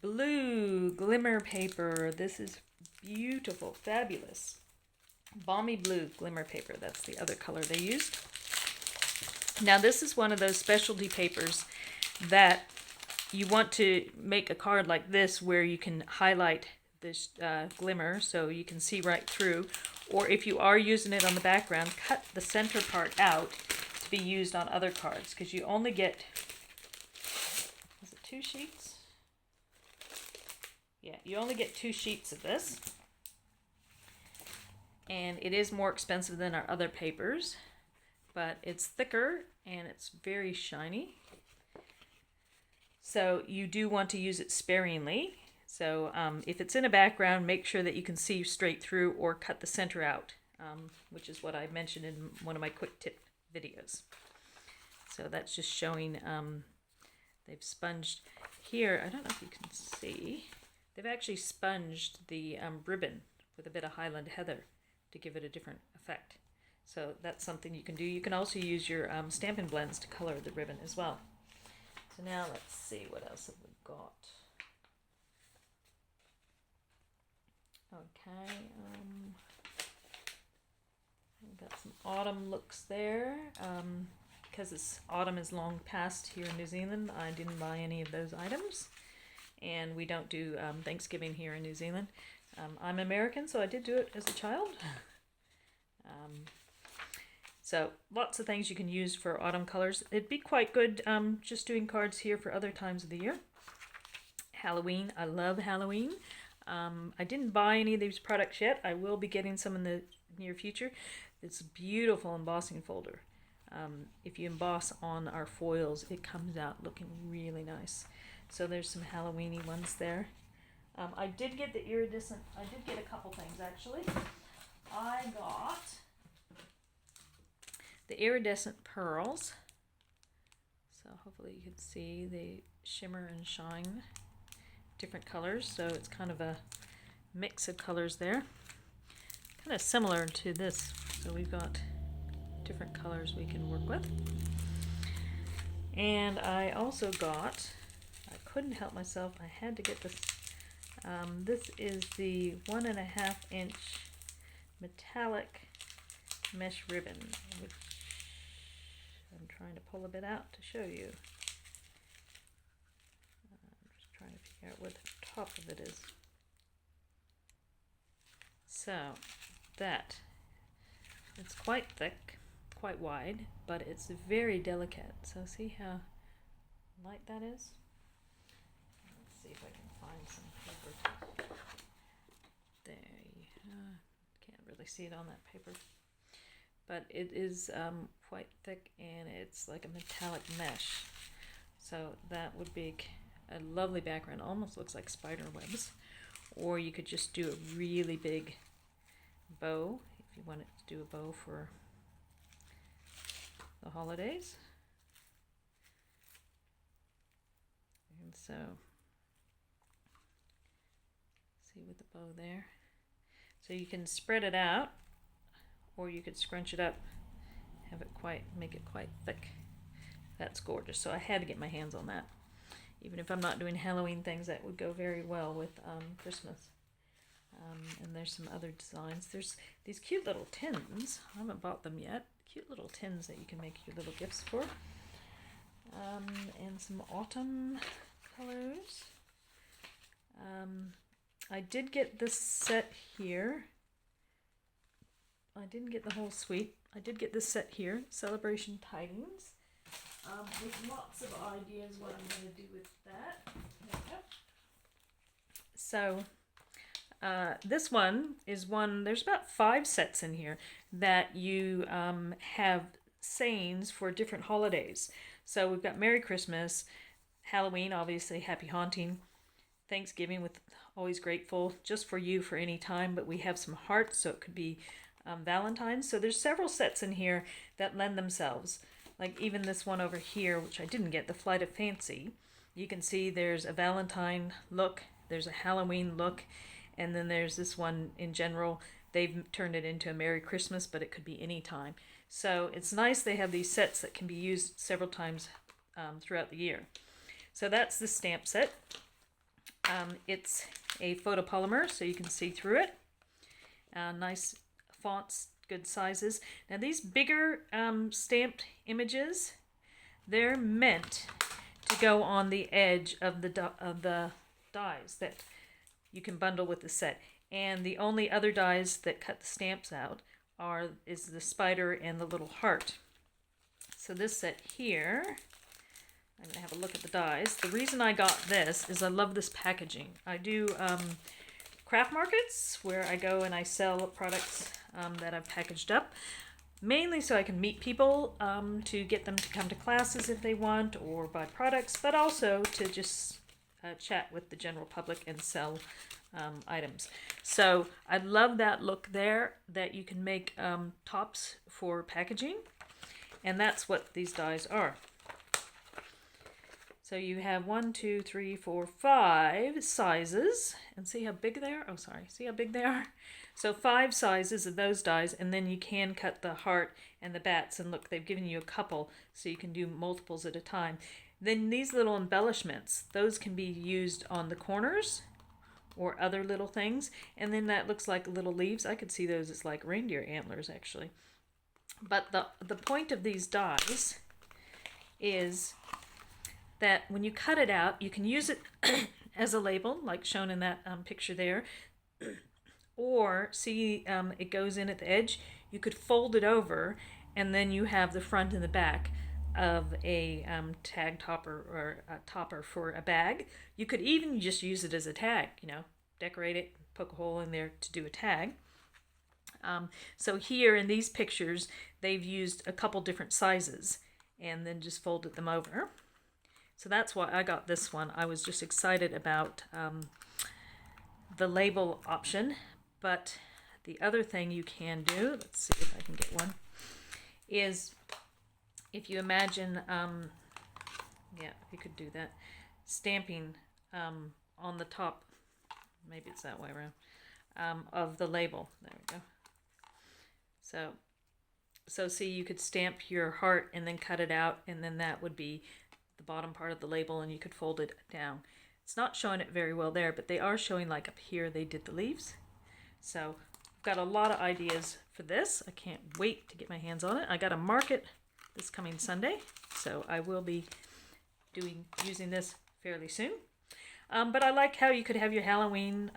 Blue glimmer paper. This is beautiful, fabulous. Balmy blue glimmer paper. That's the other color they used. Now this is one of those specialty papers that you want to make a card like this where you can highlight this glimmer so you can see right through, or if you are using it on the background, cut the center part out to be used on other cards, because you only get 2 sheets. Yeah, you only get 2 sheets of this. And it is more expensive than our other papers, but it's thicker and it's very shiny. So you do want to use it sparingly. So if it's in a background, make sure that you can see straight through or cut the center out, which is what I mentioned in one of my quick tip videos. So that's just showing they've sponged here. I don't know if you can see. They've actually sponged the ribbon with a bit of Highland Heather to give it a different effect. So that's something you can do. You can also use your Stampin' Blends to color the ribbon as well. So now let's see, what else have we got? Okay, we've got some autumn looks there. Because autumn is long past here in New Zealand, I didn't buy any of those items. And we don't do Thanksgiving here in New Zealand. I'm American, so I did do it as a child. So lots of things you can use for autumn colors. It'd be quite good just doing cards here for other times of the year. Halloween, I love Halloween. I didn't buy any of these products yet. I will be getting some in the near future. It's a beautiful embossing folder. If you emboss on our foils, it comes out looking really nice. So there's some Halloween-y ones there. I did get the iridescent, I did get a couple things actually. I got the iridescent pearls. So hopefully you can see they shimmer and shine different colors. So it's kind of a mix of colors there. Kind of similar to this. So we've got different colors we can work with. And I also got, I couldn't help myself, I had to get this. This is the 1.5 inch metallic mesh ribbon, which I'm trying to pull a bit out to show you. I'm just trying to figure out where the top of it is. So that, it's quite thick, quite wide, but it's very delicate. So see how light that is? Let's see if I can find some paper. There you can't really see it on that paper. But it is quite thick and it's like a metallic mesh. So that would be a lovely background. Almost looks like spider webs. Or you could just do a really big bow if you wanted to do a bow for the holidays. And so, see with the bow there. So you can spread it out, or you could scrunch it up, have it make it quite thick. That's gorgeous. So I had to get my hands on that. Even if I'm not doing Halloween things, that would go very well with Christmas. And there's some other designs. There's these cute little tins. I haven't bought them yet. Cute little tins that you can make your little gifts for. And some autumn colors. I did get this set here. I didn't get the whole suite. I did get this set here, Celebration Tidings, with lots of ideas what I'm going to do with that. There we go. So this one is one, there's about 5 sets in here that you have sayings for different holidays. So we've got Merry Christmas, Halloween, obviously, Happy Haunting, Thanksgiving with Always Grateful, Just for You for any time, but we have some hearts, so it could be Valentine's. So there's several sets in here that lend themselves. Like even this one over here, which I didn't get, the Flight of Fancy. You can see there's a Valentine look, there's a Halloween look, and then there's this one in general. They've turned it into a Merry Christmas, but it could be any time. So it's nice they have these sets that can be used several times throughout the year. So that's the stamp set. It's a photopolymer, so you can see through it. Nice fonts, good sizes. Now these bigger stamped images, they're meant to go on the edge of the dies that you can bundle with the set. And the only other dies that cut the stamps out is the spider and the little heart. So this set here, I'm gonna have a look at the dies. The reason I got this is I love this packaging. I do craft markets where I go and I sell products that I've packaged up, mainly so I can meet people to get them to come to classes if they want or buy products, but also to just chat with the general public and sell items. So I love that look there, that you can make tops for packaging, and that's what these dies are. So you have 1, 2, 3, 4, 5 sizes, and see how big they are? Oh, sorry, see how big they are? So 5 sizes of those dies, and then you can cut the heart and the bats, and look, they've given you a couple, so you can do multiples at a time. Then these little embellishments, those can be used on the corners or other little things, and then that looks like little leaves. I could see those as like reindeer antlers, actually. But the point of these dies is that when you cut it out, you can use it as a label, like shown in that picture there, or see it goes in at the edge. You could fold it over, and then you have the front and the back of a tag topper or a topper for a bag. You could even just use it as a tag, you know, decorate it, poke a hole in there to do a tag. So here in these pictures, they've used a couple different sizes and then just folded them over. So that's why I got this one. I was just excited about the label option. But the other thing you can do, let's see if I can get one, is if you imagine, yeah, you could do that, stamping on the top, maybe it's that way around, of the label. There we go. So see, you could stamp your heart and then cut it out, and then that would be the bottom part of the label, and you could fold it down. It's not showing it very well there, but they are showing, like up here they did the leaves. So I've got a lot of ideas for this. I can't wait to get my hands on it. I got a market this coming Sunday, so I will be using this fairly soon. But I like how you could have your Halloween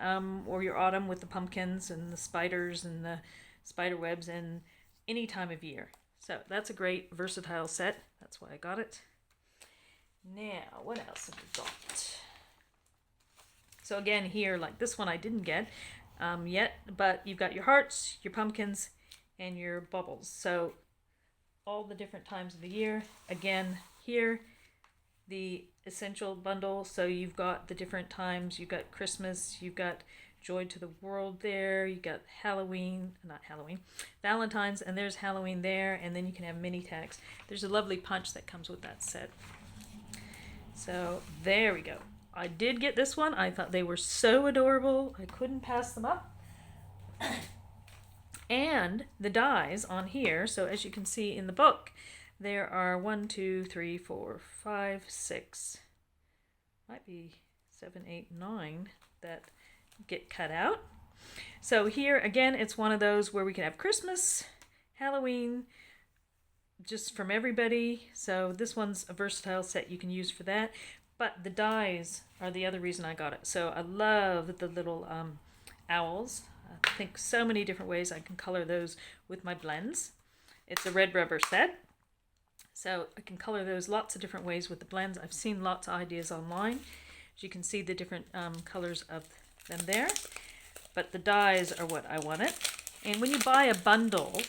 or your autumn with the pumpkins and the spiders and the spider webs and any time of year. So that's a great versatile set. That's why I got it. Now, what else have we got? So again, here, like this one I didn't get yet, but you've got your hearts, your pumpkins, and your bubbles. So all the different times of the year. Again, here, the essential bundle. So you've got the different times. You've got Christmas, you've got Joy to the World there, you got Valentine's, and there's Halloween there, and then you can have mini tags. There's a lovely punch that comes with that set. So there we go. I did get this one. I thought they were so adorable. I couldn't pass them up. And the dies on here, so as you can see in the book, there are 1, 2, 3, 4, 5, 6, might be 7, 8, 9 that get cut out. So here again, it's one of those where we can have Christmas, Halloween, just from everybody. So this one's a versatile set you can use for that. But the dies are the other reason I got it. So I love the little owls. I think so many different ways I can color those with my blends. It's a red rubber set, so I can color those lots of different ways with the blends. I've seen lots of ideas online. As you can see, the different colors of them there. But the dies are what I wanted. And when you buy a bundle,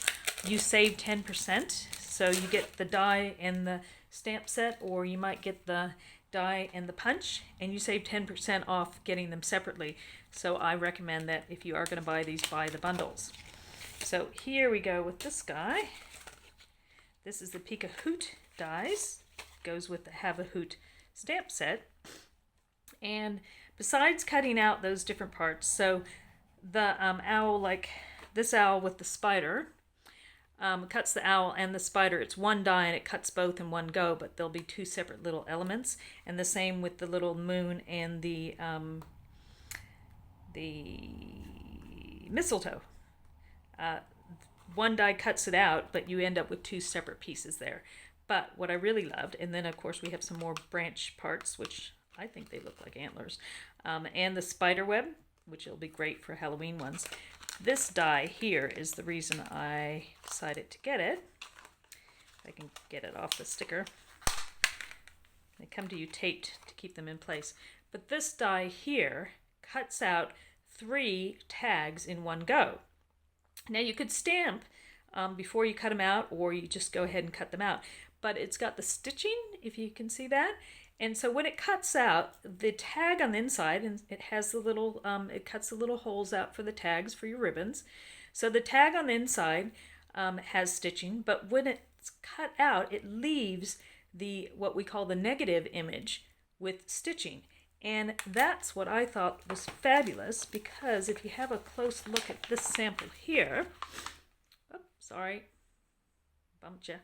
you save 10%. So you get the die and the stamp set, or you might get the die and the punch, and you save 10% off getting them separately. So I recommend that if you are going to buy these, buy the bundles. So here we go with this guy. This is the Peek a Hoot dies. Goes with the Have a Hoot stamp set. And besides cutting out those different parts, so the owl, like this owl with the spider, cuts the owl and the spider. It's one die and it cuts both in one go, but there'll be two separate little elements. And the same with the little moon and the mistletoe. One die cuts it out, but you end up with two separate pieces there. But what I really loved, and then of course we have some more branch parts, which I think they look like antlers, and the spider web, which will be great for Halloween ones. This die here is the reason I decided to get it. If I can get it off the sticker. They come to you taped to keep them in place. But this die here cuts out 3 tags in one go. Now you could stamp before you cut them out, or you just go ahead and cut them out. But it's got the stitching, if you can see that. And so when it cuts out, the tag on the inside, and it has the little, it cuts the little holes out for the tags for your ribbons. So the tag on the inside has stitching, but when it's cut out, it leaves the what we call the negative image with stitching. And that's what I thought was fabulous, because if you have a close look at this sample here, oops, sorry, bumped you.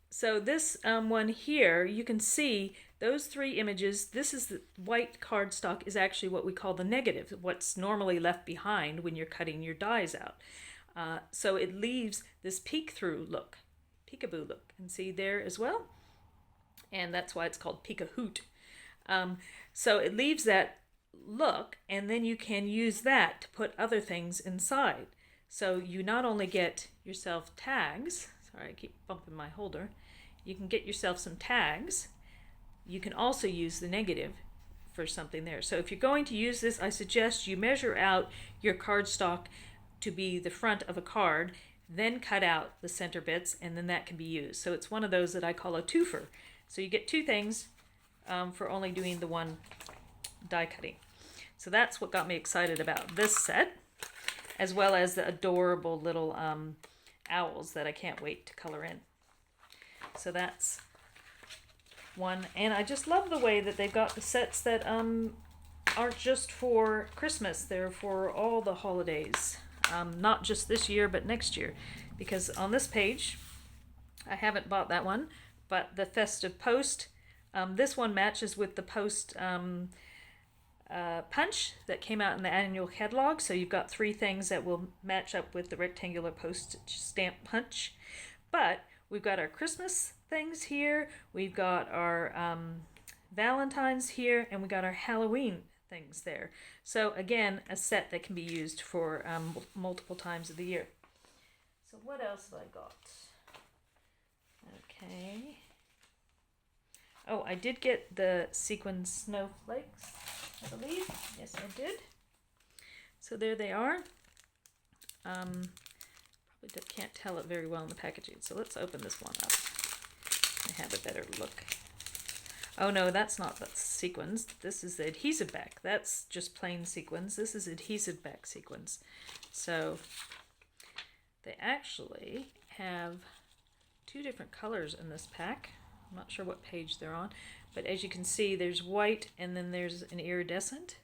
So this one here, you can see those 3 images. This is the white cardstock is actually what we call the negative, what's normally left behind when you're cutting your dies out. So it leaves this peek-through look, peekaboo look, and see there as well. And that's why it's called peek-a-hoot. So it leaves that look, and then you can use that to put other things inside. So you not only get yourself tags, sorry I keep bumping my holder, you can get yourself some tags. You can also use the negative for something there. So if you're going to use this, I suggest you measure out your cardstock to be the front of a card, then cut out the center bits, and then that can be used. So it's one of those that I call a twofer. So you get 2 things for only doing the one die cutting. So that's what got me excited about this set, as well as the adorable little owls that I can't wait to color in. So that's one, and I just love the way that they've got the sets that aren't just for Christmas, they're for all the holidays, not just this year but next year, because on this page, I haven't bought that one, but the festive post, this one matches with the post punch that came out in the annual catalog. So you've got 3 things that will match up with the rectangular postage stamp punch. But we've got our Christmas things here, we've got our Valentine's here, and we got our Halloween things there. So again, a set that can be used for multiple times of the year. So what else have I got? Okay. Oh, I did get the sequin snowflakes, I believe. Yes, I did. So there they are. Probably can't tell it very well in the packaging. So let's open this one up and have a better look. Oh no, that's not the sequins. This is the adhesive back. That's just plain sequins. This is adhesive back sequins. So they actually have 2 different colors in this pack. I'm not sure what page they're on, but as you can see, there's white and then there's an iridescent.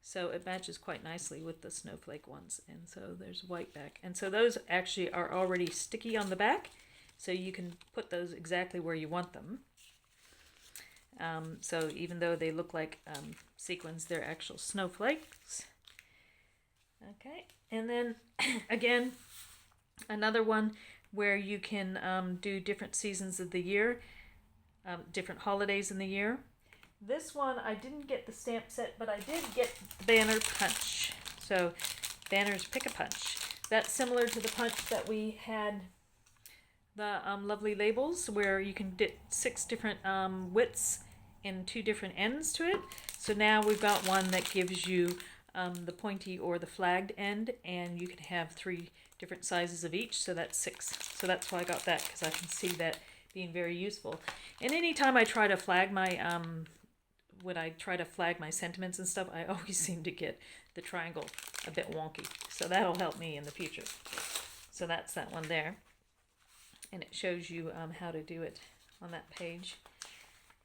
So it matches quite nicely with the snowflake ones. And so there's white back. And so those actually are already sticky on the back. So you can put those exactly where you want them. So even though they look like sequins, they're actual snowflakes. Okay, and then again, another one where you can do different seasons of the year, different holidays in the year. This one, I didn't get the stamp set, but I did get the banner punch. So banners pick-a-punch. That's similar to the punch that we had, the lovely labels, where you can get 6 different widths and 2 different ends to it. So now we've got one that gives you the pointy or the flagged end, and you can have 3 different sizes of each, so that's 6. So that's why I got that, because I can see that being very useful. And anytime I try to flag my when I try to flag my sentiments and stuff, I always seem to get the triangle a bit wonky. So that'll help me in the future. So that's that one there. And it shows you how to do it on that page.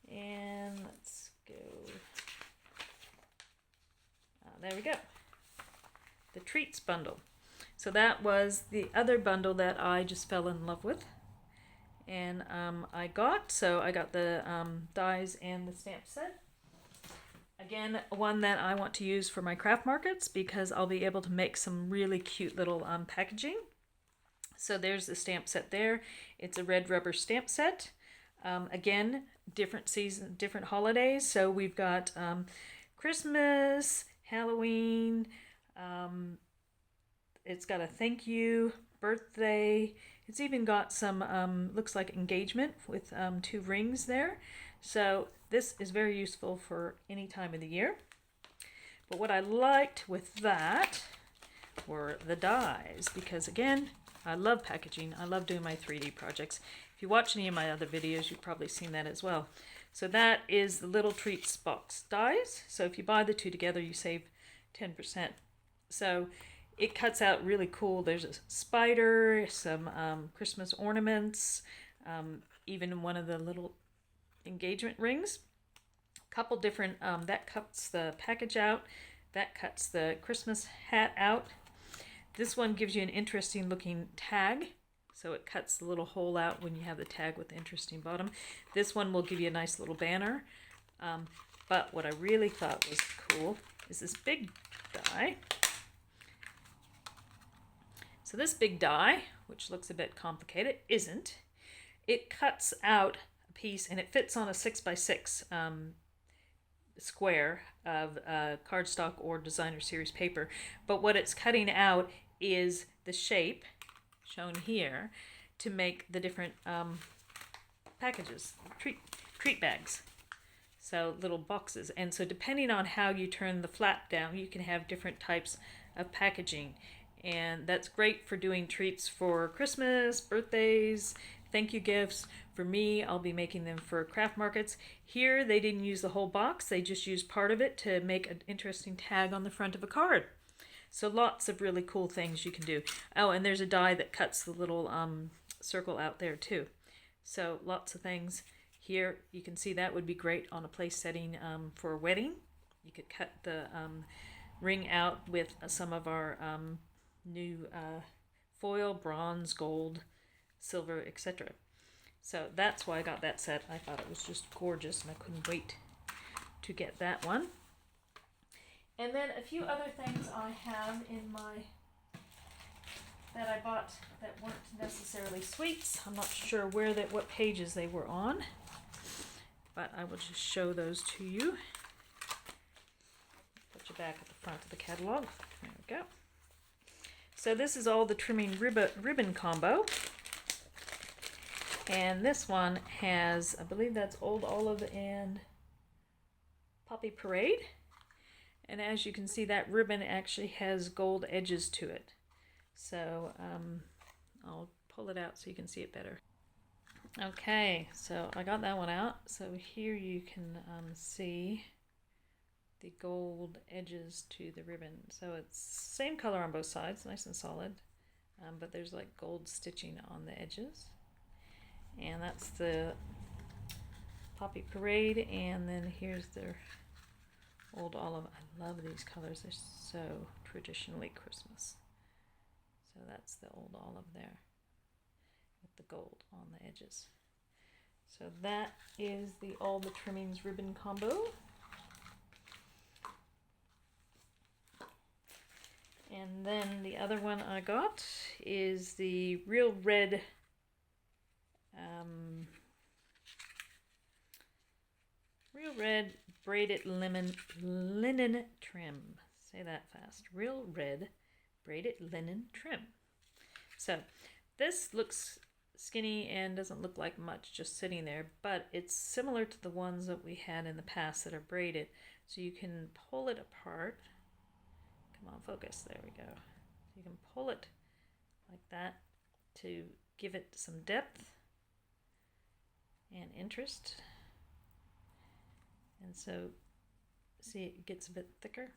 And let's go. There we go. The treats bundle. So that was the other bundle that I just fell in love with. And I got the dies and the stamp set. Again, one that I want to use for my craft markets, because I'll be able to make some really cute little packaging. So there's the stamp set there. It's a red rubber stamp set. Again, different season, different holidays. So we've got Christmas, Halloween. It's got a thank you, birthday. It's even got some, looks like engagement with 2 rings there. So this is very useful for any time of the year. But what I liked with that were the dies, because again, I love packaging. I love doing my 3D projects. If you watch any of my other videos, you've probably seen that as well. So that is the Little Treats box dies. So if you buy the two together, you save 10%. So it cuts out really cool. There's a spider, some Christmas ornaments, even one of the little engagement rings. Couple different, that cuts the package out, that cuts the Christmas hat out. This one gives you an interesting looking tag, so it cuts the little hole out when you have the tag with the interesting bottom. This one will give you a nice little banner, but what I really thought was cool is this big die. So this big die, which looks a bit complicated, isn't. It cuts out a piece and it fits on a 6x6 square of cardstock or designer series paper, but what it's cutting out is the shape shown here to make the different packages, treat bags, so little boxes. And so depending on how you turn the flap down, you can have different types of packaging, and that's great for doing treats for Christmas, birthdays, thank you gifts. For me, I'll be making them for craft markets. Here, they didn't use the whole box. They just used part of it to make an interesting tag on the front of a card. So lots of really cool things you can do. Oh, and there's a die that cuts the little circle out there too. So lots of things. Here, you can see that would be great on a place setting for a wedding. You could cut the ring out with some of our new foil, bronze, gold, silver, etc. So that's why I got that set. I thought it was just gorgeous and I couldn't wait to get that one. And then a few other things I have in my, that I bought that weren't necessarily sweets. I'm not sure what pages they were on, but I will just show those to you. Put you back at the front of the catalog. There we go. So this is all the trimming ribbon combo. And this one has, I believe that's Old Olive and Poppy Parade. And as you can see, that ribbon actually has gold edges to it. So I'll pull it out so you can see it better. Okay, so I got that one out. So here you can see the gold edges to the ribbon. So it's same color on both sides, nice and solid, but there's like gold stitching on the edges. And that's the Poppy Parade, and then here's their Old Olive. I love these colors, they're so traditionally Christmas. So that's the Old Olive there with the gold on the edges. So that is the all the trimmings ribbon combo. And then the other one I got is the Real Red braided linen trim. Say that fast. Real Red braided linen trim. So this looks skinny and doesn't look like much just sitting there, but it's similar to the ones that we had in the past that are braided. So you can pull it apart. Come on, focus. There we go. You can pull it like that to give it some depth and interest. And so, see, it gets a bit thicker.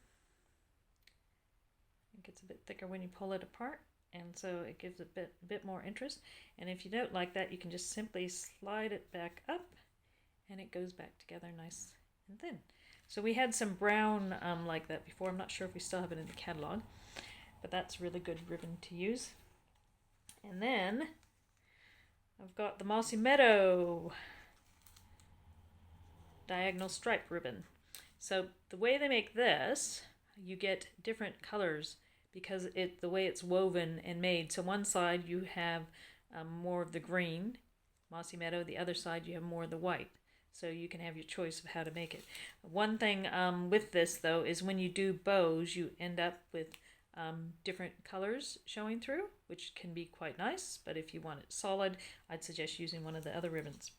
It gets a bit thicker when you pull it apart, and so it gives a bit more interest. And if you don't like that, you can just simply slide it back up, and it goes back together nice and thin. So we had some brown like that before. I'm not sure if we still have it in the catalog, but that's really good ribbon to use. And then I've got the Mossy Meadow diagonal stripe ribbon. So the way they make this, you get different colors because the way it's woven and made. So one side you have more of the green, Mossy Meadow. The other side you have more of the white. So you can have your choice of how to make it. One thing with this though is when you do bows, you end up with different colors showing through, which can be quite nice. But if you want it solid, I'd suggest using one of the other ribbons.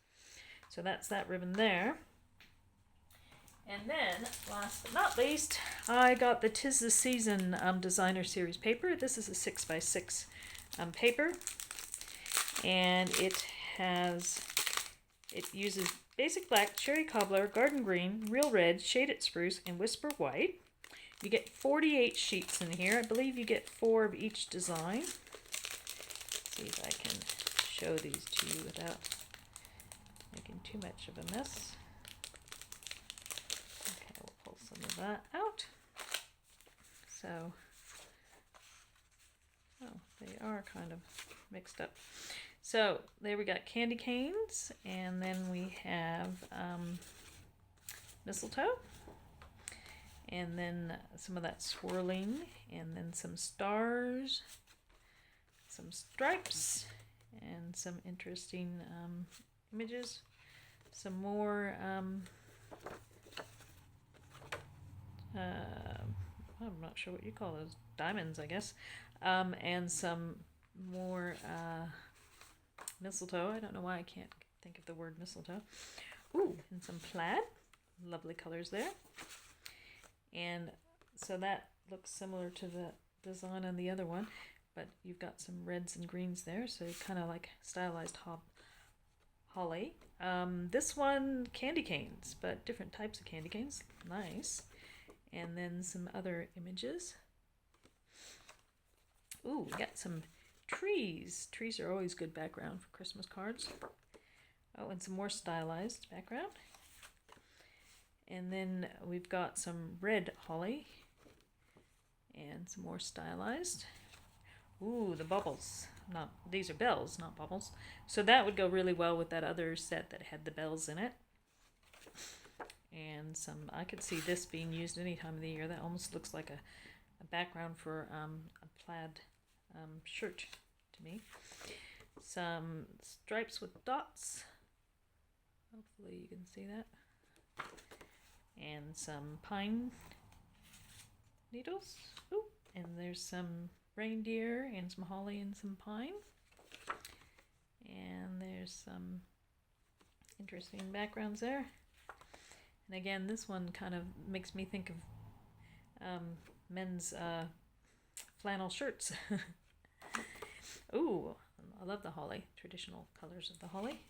So that's that ribbon there. And then, last but not least, I got the 'Tis the Season Designer Series paper. This is a 6x6 paper, and it uses basic black, cherry cobbler, garden green, real red, shaded spruce, and whisper white. You get 48 sheets in here. I believe you get 4 of each design. Let's see if I can show these to you without making too much of a mess. Okay, we'll pull some of that out. So, oh, they are kind of mixed up. So there we got candy canes, and then we have mistletoe, and then some of that swirling, and then some stars, some stripes, and some interesting images, some more I'm not sure what you call those, diamonds, I guess, and some more mistletoe. I don't know why I can't think of the word mistletoe. Ooh, and some plaid. Lovely colors there. And so that looks similar to the design on the other one, but you've got some reds and greens there, so kind of like stylized holly. This one, candy canes, but different types of candy canes. Nice. And then some other images. Ooh, we got some trees. Trees are always good background for Christmas cards. Oh, and some more stylized background. And then we've got some red holly and some more stylized. Ooh, the bubbles. These are bells, not bubbles. So that would go really well with that other set that had the bells in it. And I could see this being used any time of the year. That almost looks like a background for a plaid shirt to me. Some stripes with dots. Hopefully you can see that. And some pine needles. Ooh, and there's some reindeer and some holly and some pine. And there's some interesting backgrounds there. And again, this one kind of makes me think of men's flannel shirts. Ooh, I love the holly, traditional colors of the holly.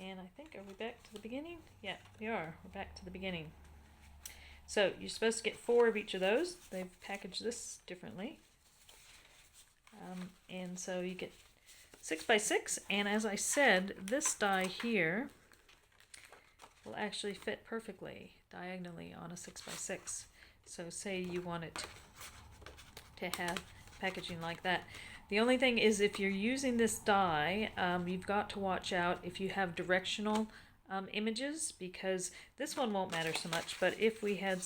And I think, are we back to the beginning? Yeah, we are. We're back to the beginning. So you're supposed to get 4 of each of those. They've packaged this differently. And so you get 6x6. And as I said, this die here will actually fit perfectly diagonally on a 6x6. So say you want it to have packaging like that. The only thing is, if you're using this die, you've got to watch out if you have directional images, because this one won't matter so much, but if we had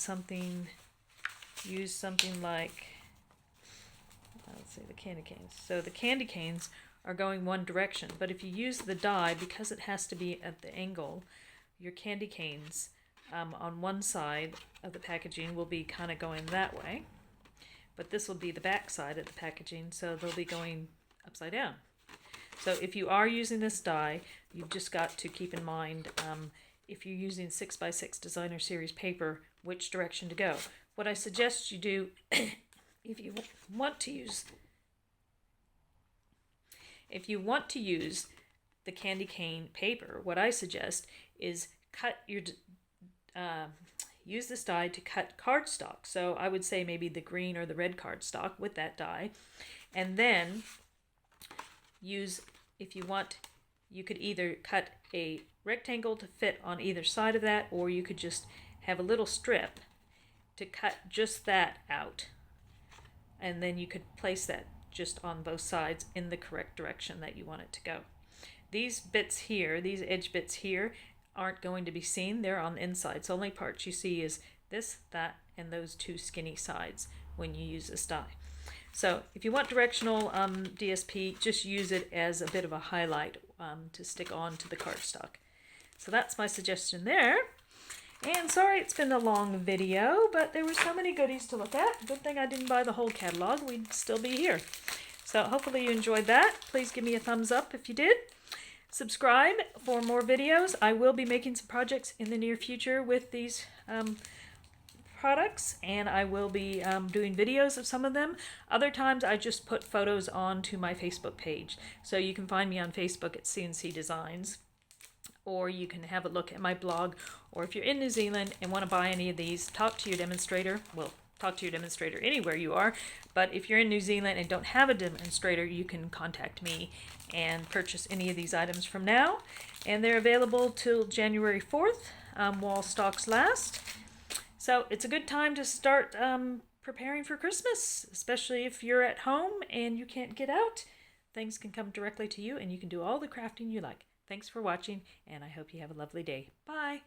use something like, let's say the candy canes. So the candy canes are going one direction, but if you use the die, because it has to be at the angle, your candy canes on one side of the packaging will be kind of going that way. But this will be the back side of the packaging, so they'll be going upside down. So if you are using this die, you've just got to keep in mind, if you're using 6x6 Designer Series paper, which direction to go. What I suggest you do, if you want to use the candy cane paper, what I suggest is use this die to cut cardstock. So I would say maybe the green or the red cardstock with that die. And then if you want, you could either cut a rectangle to fit on either side of that, or you could just have a little strip to cut just that out. And then you could place that just on both sides in the correct direction that you want it to go. These bits here, these edge bits here, aren't going to be seen. They're on the inside. So the only parts you see is this, that, and those 2 skinny sides when you use this die. So if you want directional DSP, just use it as a bit of a highlight to stick on to the cardstock. So that's my suggestion there. And sorry it's been a long video, but there were so many goodies to look at. Good thing I didn't buy the whole catalog. We'd still be here. So hopefully you enjoyed that. Please give me a thumbs up if you did. Subscribe for more videos. I will be making some projects in the near future with these products, and I will be doing videos of some of them. Other times I just put photos onto my Facebook page. So you can find me on Facebook at CNC Designs, or you can have a look at my blog, or if you're in New Zealand and want to buy any of these, talk to your demonstrator. Well, talk to your demonstrator anywhere you are, but if you're in New Zealand and don't have a demonstrator, you can contact me and purchase any of these items from now. And they're available till January 4th while stocks last. So it's a good time to start preparing for Christmas, especially if you're at home and you can't get out. Things can come directly to you and you can do all the crafting you like. Thanks for watching, and I hope you have a lovely day. Bye!